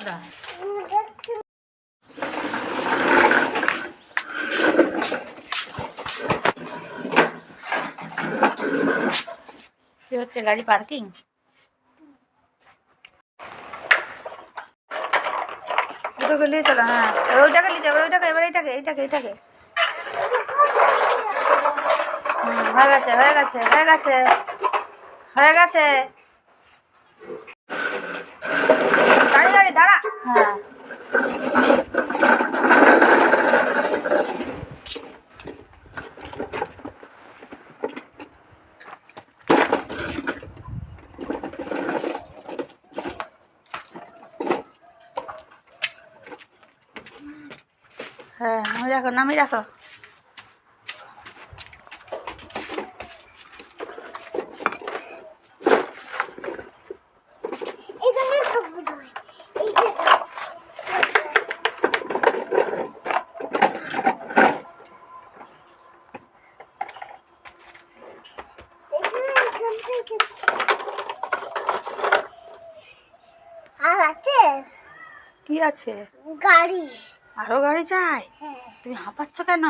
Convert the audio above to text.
না। কি হচ্ছে? গাড়ি পার্কিং? দুটোকে নিয়ে চলো। হ্যাঁ, ওইটাকে নিয়ে যাবে, ওইটাকে, এবার এইটাকে এইটাকে এইটাকে। হয়ে গেছে হয়ে গেছে হয়ে গেছে হয়ে গেছে। গাড়ি গাড়ি দাঁড়া। হ্যাঁ, হ্যাঁ, নামিয়ে রাখো নামিয়ে রাখো। আর আছে কি আছে? গাড়ি। আরো গাড়ি চাই? তুমি হাঁপাচ্ছ কেন?